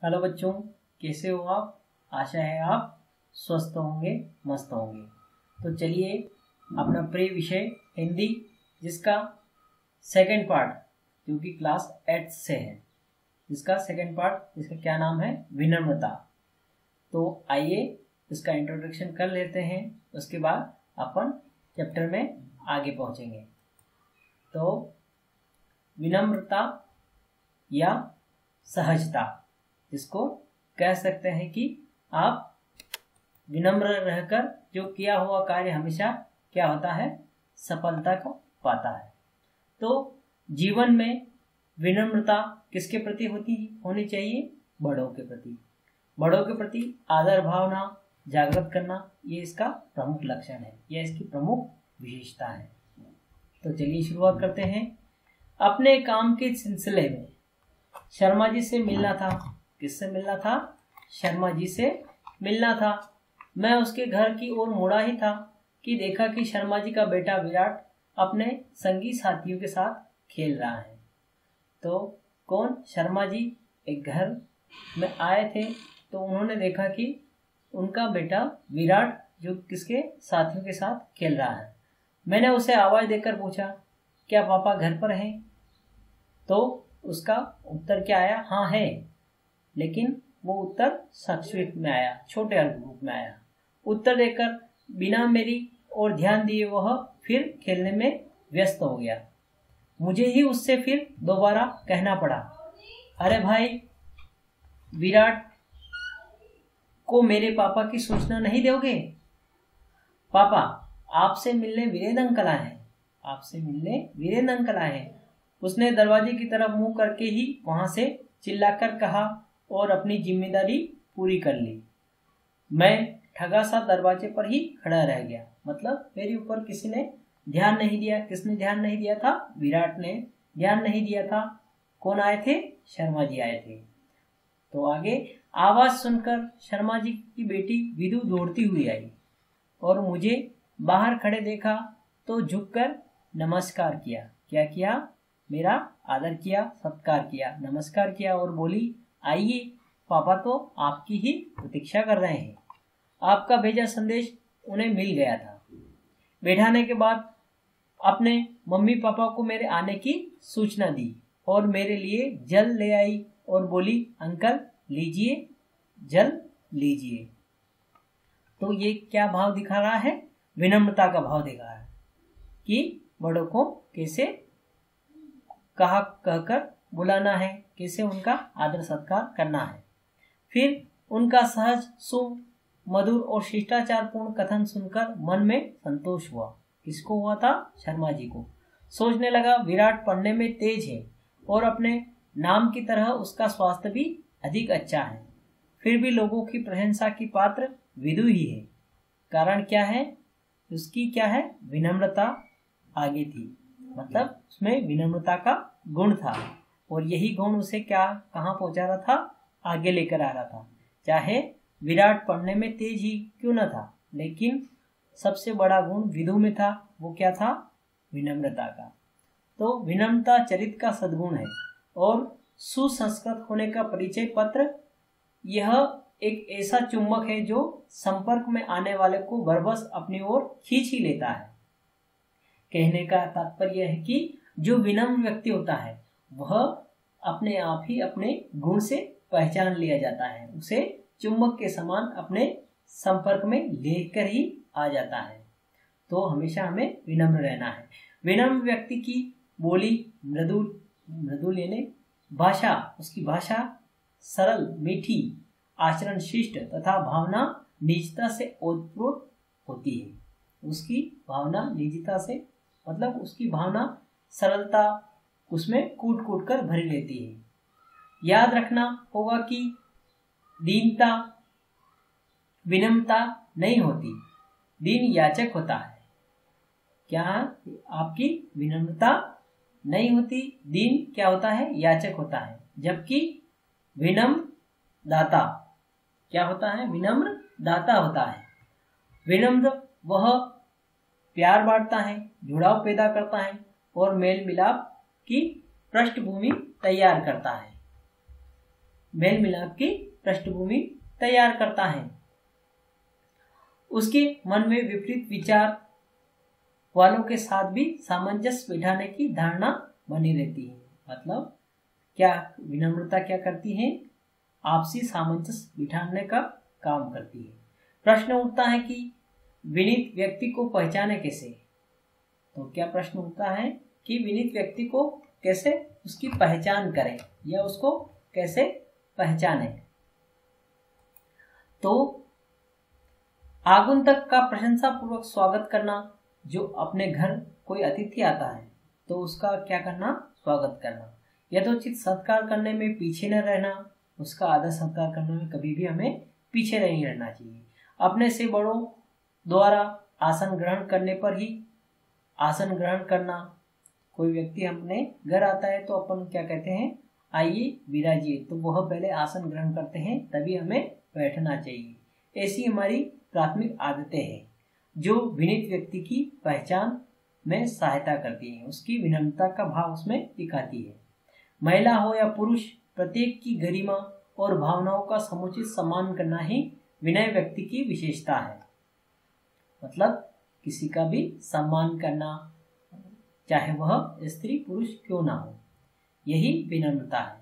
Hello बच्चों, कैसे हो आप। आशा है आप स्वस्थ होंगे, मस्त होंगे। तो चलिए अपना प्रिय विषय हिंदी, जिसका सेकंड पार्ट जो कि क्लास 8 से है, जिसका सेकंड पार्ट, जिसका क्या नाम है, विनम्रता। तो आइए इसका इंट्रोडक्शन कर लेते हैं, उसके बाद अपन चैप्टर में आगे पहुंचेंगे। तो विनम्रता या सहजता, जिसको कह सकते हैं कि आप विनम्र रहकर जो किया हुआ कार्य हमेशा क्या होता है, सफलता को पाता है। तो जीवन में विनम्रता किसके प्रति होनी चाहिए? बड़ों के प्रति। बड़ों के प्रति आदर भावना जागृत करना, ये इसका प्रमुख लक्षण है, यह इसकी प्रमुख विशेषता है। तो चलिए शुरुआत करते हैं। अपने काम के सिलसिले में शर्मा जी से मिलना था। किससे मिलना था? शर्मा जी से मिलना था। मैं उसके घर की ओर मुड़ा ही था कि देखा कि शर्मा जी का बेटा विराट अपने संगी साथियों के साथ खेल रहा है। तो कौन? शर्मा जी एक घर में आए थे, तो उन्होंने देखा कि उनका बेटा विराट जो किसके साथियों के साथ खेल रहा है। मैंने उसे आवाज देकर पूछा, क्या पापा घर पर हैं? तो उसका उत्तर क्या आया? हाँ है। लेकिन वो उत्तर संक्षिप्त में आया, छोटे रूप में आया। उत्तर देकर बिना मेरी ओर ध्यान दिए वह फिर खेलने में व्यस्त हो गया। मुझे ही उससे फिर दोबारा कहना पड़ा, अरे भाई, विराट को मेरे पापा की सूचना नहीं दोगे? पापा, आपसे मिलने वीरेंद्र अंकल आए हैं। आपसे मिलने वीरेंद्र अंकल आए हैं। उसने दरवाजे की तरफ मुंह करके ही वहां से चिल्लाकर कहा और अपनी जिम्मेदारी पूरी कर ली। मैं ठगा सा दरवाजे पर ही खड़ा रह गया। मतलब मेरे ऊपर किसी ने ध्यान नहीं दिया। किसने ध्यान नहीं दिया था? विराट ने ध्यान नहीं दिया था। कौन आए थे? शर्मा जी आए थे। तो आगे आवाज सुनकर शर्मा जी की बेटी विदु दौड़ती हुई आई और मुझे बाहर खड़े देखा तो झुककर नमस्कार किया। क्या किया? मेरा आदर किया, सत्कार किया, नमस्कार किया और बोली, आइए, पापा तो आपकी ही प्रतीक्षा कर रहे हैं। आपका भेजा संदेश उन्हें मिल गया था। बैठाने के बाद अपने मम्मी पापा को मेरे आने की सूचना दी और मेरे लिए जल ले आई और बोली, अंकल लीजिए, जल लीजिए। तो ये क्या भाव दिखा रहा है? विनम्रता का भाव दिखा रहा है कि बड़ों को कैसे कहकर बुलाना है, कैसे उनका आदर सत्कार करना है। फिर उनका सहज, सुमधुर और शिष्टाचारपूर्ण कथन सुनकर मन में संतोष हुआ। किसको हुआ था? शर्मा जी को। सोचने लगा, विराट पढ़ने में तेज है और अपने नाम की तरह उसका स्वास्थ्य भी अधिक अच्छा है। फिर भी लोगों की प्रशंसा की पात्र विदु ही है। कारण क्या है? उसकी क्या है? विनम्रता आगे थी। मतलब उसमें विनम्रता का गुण था और यही गुण उसे क्या, कहाँ पहुंचा रहा था? आगे लेकर आ रहा था। चाहे विराट पढ़ने में तेज ही क्यों न था, लेकिन सबसे बड़ा गुण विदु में था। वो क्या था? विनम्रता का। तो विनम्रता चरित्र का सद्गुण है और सुसंस्कृत होने का परिचय पत्र। यह एक ऐसा चुंबक है जो संपर्क में आने वाले को बरबस अपनी ओर खींच ही लेता है। कहने का तात्पर्य है कि जो विनम्र व्यक्ति होता है वह अपने आप ही अपने गुण से पहचान लिया जाता है। उसे चुंबक के समान अपने संपर्क में लेकर ही आ जाता है। तो हमेशा हमें विनम्र रहना है। विनम्र व्यक्ति की बोली मृदुल यानी भाषा, उसकी भाषा सरल, मीठी, आचरण शिष्ट तथा भावना निजता से ओतप्रोत होती है। उसकी भावना निजता से मतलब उसकी भावना सरलता उसमें कूट कूट कर भरी लेती है। याद रखना होगा कि दीनता विनम्रता नहीं होती, दीन याचक होता है। क्या? आपकी विनम्रता नहीं होती, दीन क्या होता है? याचक होता है। जबकि विनम्र दाता क्या होता है? विनम्र दाता होता है। विनम्र वह प्यार बांटता है, जुड़ाव पैदा करता है और मेल मिलाप की पृष्ठभूमि तैयार करता है। मेल मिलाप की पृष्ठभूमि तैयार करता है। उसके मन में विपरीत विचार वालों के साथ भी सामंजस्य बिठाने की धारणा बनी रहती है। मतलब क्या विनम्रता क्या करती है? आपसी सामंजस्य बिठाने का काम करती है। प्रश्न उठता है कि विनीत व्यक्ति को पहचाने कैसे? तो क्या प्रश्न उठता है कि विनीत व्यक्ति को कैसे उसकी पहचान करें या उसको कैसे पहचाने? तो आगंतुक का प्रशंसा पूर्वक स्वागत करना। जो अपने घर कोई अतिथि आता है तो उसका क्या करना? स्वागत करना। यथोचित सत्कार करने में पीछे न रहना। उसका आदर सत्कार करने में कभी भी हमें पीछे नहीं रहना चाहिए। अपने से बड़ों द्वारा आसन ग्रहण करने पर ही आसन ग्रहण करना। कोई व्यक्ति अपने घर आता है तो अपन क्या कहते हैं? आइए विराजिए। तो वह पहले आसन ग्रहण करते हैं, तभी हमें बैठना चाहिए। ऐसी हमारी प्राथमिक आदतें हैं जो विनीत व्यक्ति की पहचान में सहायता करती हैं, उसकी विनम्रता का भाव उसमें दिखाती है। महिला हो या पुरुष, प्रत्येक की गरिमा और भावनाओं का समुचित सम्मान करना ही विनय व्यक्ति की विशेषता है। मतलब किसी का भी सम्मान करना, चाहे वह स्त्री पुरुष क्यों ना हो, यही विनम्रता है।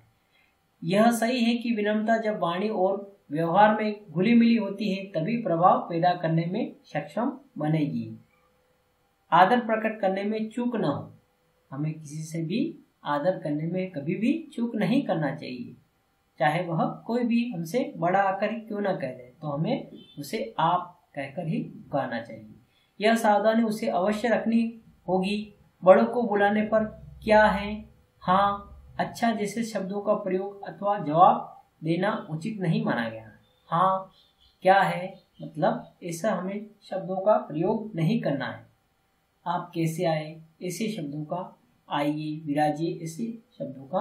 यह सही है कि विनम्रता जब वाणी और व्यवहार में घुली मिली होती है तभी प्रभाव पैदा करने में सक्षम बनेगी। आदर प्रकट करने में चूक न हो। हमें किसी से भी आदर करने में कभी भी चूक नहीं करना चाहिए। चाहे वह कोई भी हमसे बड़ा आकर ही क्यों ना कह दे, तो हमें उसे आप कहकर ही पुकारना चाहिए। यह सावधानी उसे अवश्य रखनी होगी। बड़ों को बुलाने पर क्या है, हाँ, अच्छा जैसे शब्दों का प्रयोग अथवा जवाब देना उचित नहीं माना गया। हाँ, क्या है, मतलब ऐसा हमें शब्दों का प्रयोग नहीं करना है। आप कैसे आए, ऐसे शब्दों का, आइए, विराजिए, ऐसे शब्दों का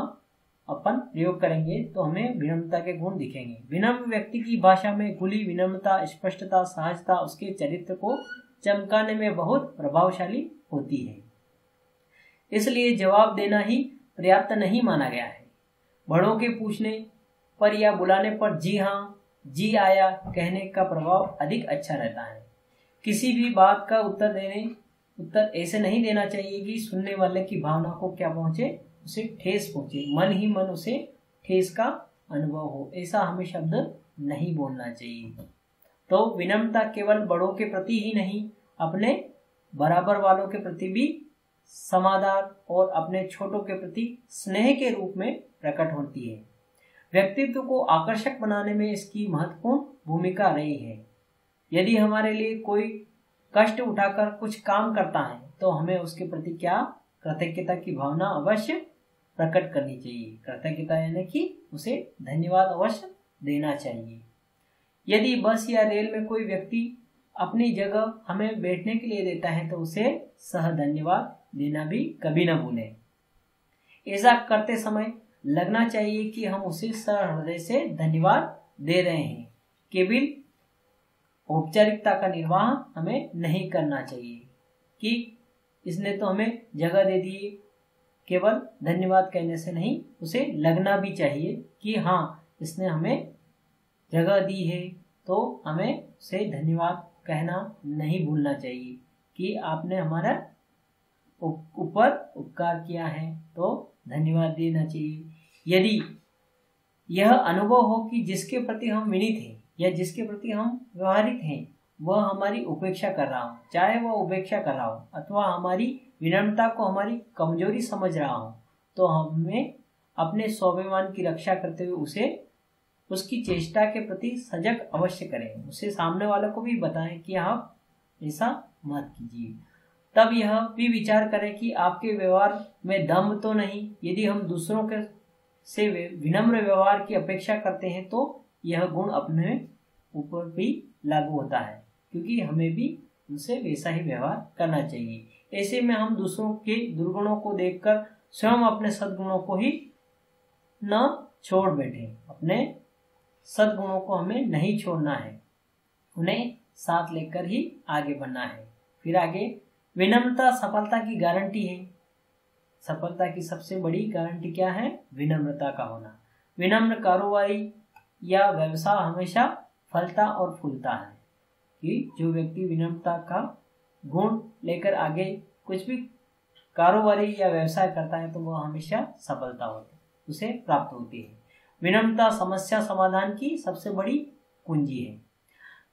अपन प्रयोग करेंगे तो हमें विनम्रता के गुण दिखेंगे। विनम्र व्यक्ति की भाषा में घुली विनम्रता, स्पष्टता, सहजता उसके चरित्र को चमकाने में बहुत प्रभावशाली होती है। इसलिए जवाब देना ही पर्याप्त नहीं माना गया है। बड़ों के पूछने पर या बुलाने पर जी हाँ, जी आया कहने का प्रभाव अधिक अच्छा रहता है। किसी भी बात का उत्तर ऐसे नहीं देना चाहिए कि सुनने वाले की भावना को क्या पहुंचे, उसे ठेस पहुंचे, मन ही मन उसे ठेस का अनुभव हो। ऐसा हमें शब्द नहीं बोलना चाहिए। तो विनम्रता केवल बड़ों के प्रति ही नहीं, अपने बराबर वालों के प्रति भी समादर और अपने छोटों के प्रति स्नेह के रूप में प्रकट होती है। व्यक्तित्व को आकर्षक बनाने में इसकी महत्वपूर्ण भूमिका रही है। यदि हमारे लिए कोई कष्ट उठाकर कुछ काम करता है तो हमें उसके प्रति क्या कृतज्ञता की भावना अवश्य प्रकट करनी चाहिए। कृतज्ञता यानी कि उसे धन्यवाद अवश्य देना चाहिए। यदि बस या रेल में कोई व्यक्ति अपनी जगह हमें बैठने के लिए देता है तो उसे सह धन्यवाद देना भी कभी न भूलें। ऐसा करते समय लगना चाहिए कि हम उसे सहृदय से धन्यवाद दे रहे हैं। केवल औपचारिकता का निर्वाह हमें नहीं करना चाहिए कि इसने तो हमें जगह दे दी। केवल धन्यवाद कहने से नहीं, उसे लगना भी चाहिए कि हाँ, इसने हमें जगह दी है, तो हमें उसे धन्यवाद कहना नहीं भूलना चाहिए कि आपने हमारा ऊपर उपकार किया है, तो धन्यवाद देना चाहिए। यदि यह अनुभव हो कि जिसके प्रति हम विनीत हैं या जिसके प्रति हम व्यवहारिक हैं वह हमारी उपेक्षा कर रहा हो, चाहे वह उपेक्षा कर रहा हो अथवा हमारी विनम्रता को हमारी कमजोरी समझ रहा हो, तो हमें अपने स्वाभिमान की रक्षा करते हुए उसे उसकी चेष्टा के प्रति सजग अवश्य करें। उसे सामने वालों को भी बताएं कि आप ऐसा मत कीजिए। तब यह भी विचार करें कि आपके व्यवहार में दम तो नहीं। यदि हम दूसरों के से विनम्र व्यवहार की अपेक्षा करते हैं तो यह गुण अपने ऊपर भी लागू होता है, क्योंकि हमें भी उनसे वैसा ही व्यवहार करना चाहिए। ऐसे में हम दूसरों के दुर्गुणों को देखकर स्वयं अपने सद्गुणों को ही न छोड़ बैठे। अपने सद्गुणों को हमें नहीं छोड़ना है, उन्हें साथ लेकर ही आगे बढ़ना है। फिर आगे, विनम्रता सफलता की गारंटी है। सफलता की सबसे बड़ी गारंटी क्या है? विनम्रता का होना। विनम्र कारोबारी या व्यवसाय हमेशा फलता और फूलता है। कि जो व्यक्ति विनम्रता का गुण लेकर आगे कुछ भी कारोबारी या व्यवसाय करता है तो वह हमेशा सफलता उसे प्राप्त होती है। विनम्रता समस्या समाधान की सबसे बड़ी कुंजी है।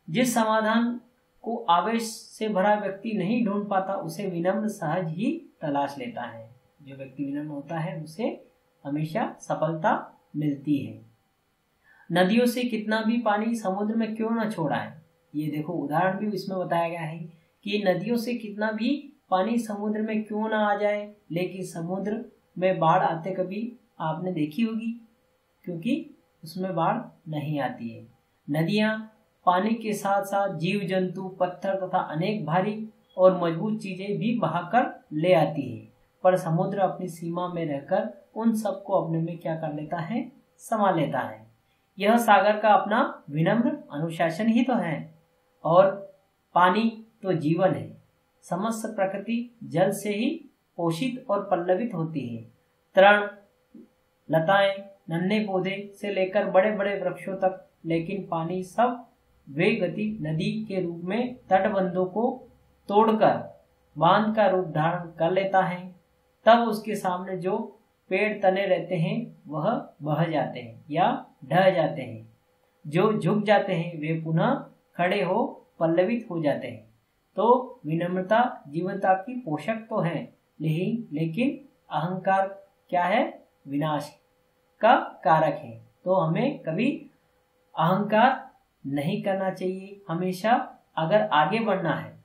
जिस समाधान को आवेश से भरा व्यक्ति नहीं ढूंढ पाता उसे विनम्र सहज ही तलाश लेता है। जो व्यक्ति विनम्र होता है उसे हमेशा सफलता मिलती है। नदियों से कितना भी पानी समुद्र में क्यों न छोड़ा है, ये देखो उदाहरण भी इसमें बताया गया है कि नदियों से कितना भी पानी समुद्र में क्यों ना आ जाए, लेकिन समुद्र में बाढ़ आते कभी आपने देखी होगी, क्योंकि उसमें बाढ़ नहीं आती है। नदियाँ पानी के साथ साथ जीव जंतु, पत्थर तथा अनेक भारी और मजबूत चीजें भी बहाकर ले आती है, पर समुद्र अपनी सीमा में रहकर उन सबको अपने में क्या कर लेता है, समा लेता है। यह सागर का अपना विनम्र अनुशासन ही तो है। और पानी तो जीवन है। समस्त प्रकृति जल से ही पोषित और पल्लवित होती है। तृण, लताएं, नन्हे पौधे से लेकर बड़े बड़े वृक्षों तक, लेकिन पानी सब वे गति नदी के रूप में तटबंधों को तोड़कर बांध का रूप धारण कर लेता है। तब उसके सामने जो पेड़ तने रहते हैं वह बह जाते हैं या ढह जाते हैं। जो झुक जाते हैं वे पुनः खड़े हो पल्लवित हो जाते हैं। तो विनम्रता जीवनता की पोषक तो है, लेकिन अहंकार क्या है, विनाश का कारक है। तो हमें कभी अहंकार नहीं करना चाहिए। हमेशा अगर आगे बढ़ना है,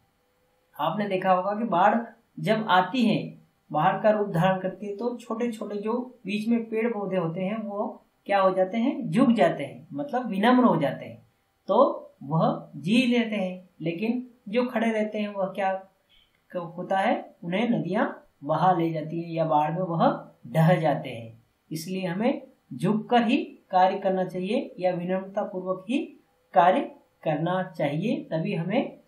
आपने देखा होगा कि बाढ़ जब आती है, बाढ़ का रूप धारण करती है, तो छोटे छोटे जो बीच में पेड़ पौधे होते हैं वो क्या हो जाते हैं, झुक जाते हैं, मतलब विनम्र हो जाते हैं, तो वह जी लेते हैं। लेकिन जो खड़े रहते हैं वह क्या होता है, उन्हें नदियां बहा ले जाती है या बाढ़ में वह ढह जाते हैं। इसलिए हमें झुककर ही कार्य करना चाहिए या विनम्रता पूर्वक ही कार्य करना चाहिए, तभी हमें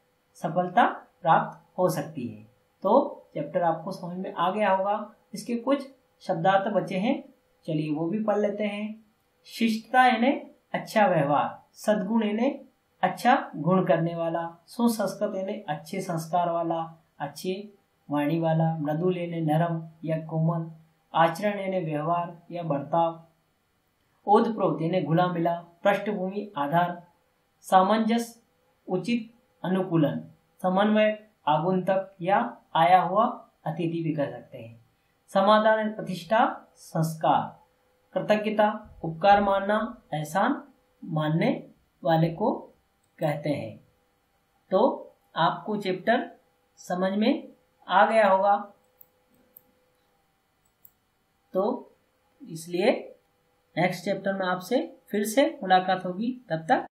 सफलता प्राप्त हो सकती है। तो चैप्टर आपको समझ में आ गया होगा। इसके कुछ शब्दार्थ बचे हैं, चलिए वो भी पढ़ लेते हैं। शिष्टता यानी अच्छा व्यवहार, सद्गुण यानी अच्छा गुण करने वाला, सुसंस्कृत यानी अच्छे संस्कार वाला, अच्छे वाणी वाला, मृदुल यानी नरम या कोमल, आचरण यानी व्यवहार या बर्ताव, ओतप्रोत यानी घुला मिला, पृष्ठभूमि आधार, सामंजस्य उचित अनुकूलन, समन्वय आगुंतक या आया हुआ अतिथि भी कर सकते हैं, समाधान प्रतिष्ठा संस्कार, कृतज्ञता उपकार मानना, एहसान मानने वाले को कहते हैं। तो आपको चैप्टर समझ में आ गया होगा, तो इसलिए नेक्स्ट चैप्टर में आपसे फिर से मुलाकात होगी। तब तक